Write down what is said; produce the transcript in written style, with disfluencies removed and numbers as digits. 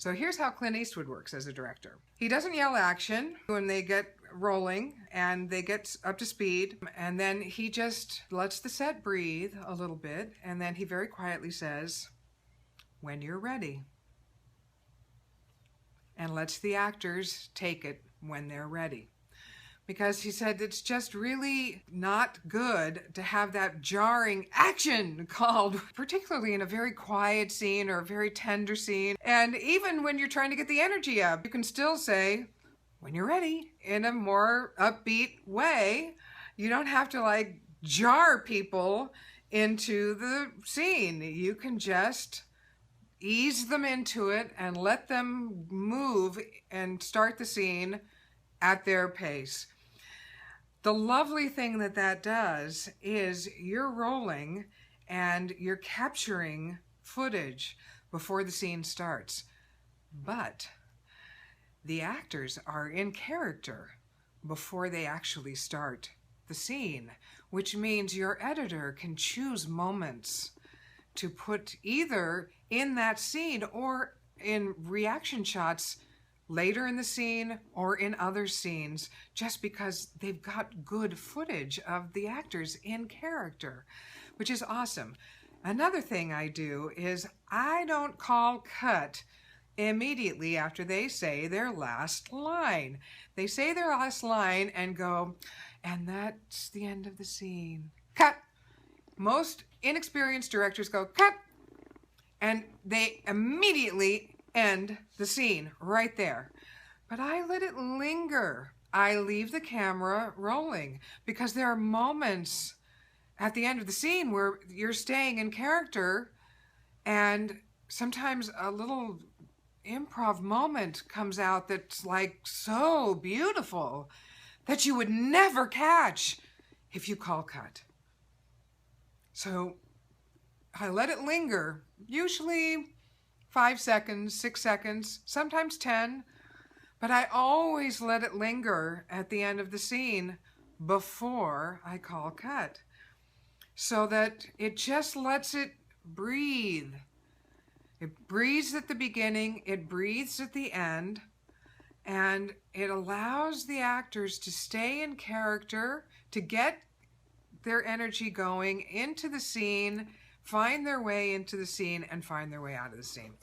So here's how Clint Eastwood works as a director. He doesn't yell action when they get rolling and they get up to speed, and then he just lets the set breathe a little bit, and then he very quietly says, "When you're ready," and lets the actors take it when they're ready. Because he said it's just really not good to have that jarring action called, particularly in a very quiet scene or a very tender scene. And even when you're trying to get the energy up, you can still say, "When you're ready," in a more upbeat way. You don't have to like jar people into the scene. You can just ease them into it and let them move and start the scene at their pace. The lovely thing that does is you're rolling and you're capturing footage before the scene starts. But the actors are in character before they actually start the scene, which means your editor can choose moments to put either in that scene or in reaction shots later in the scene or in other scenes, just because they've got good footage of the actors in character, which is awesome. Another thing I do is I don't call cut immediately after they say their last line. They say their last line and go, "And that's the end of the scene. Cut." Most inexperienced directors go, "Cut," and they immediately end the scene right there. But I let it linger. I leave the camera rolling because there are moments at the end of the scene where you're staying in character, and sometimes a little improv moment comes out that's like so beautiful that you would never catch if you call cut. So I let it linger, usually 5 seconds, 6 seconds, sometimes 10, but I always let it linger at the end of the scene before I call cut, so that it just lets it breathe. It breathes at the beginning, it breathes at the end, and it allows the actors to stay in character, to get their energy going into the scene, find their way into the scene, and find their way out of the scene.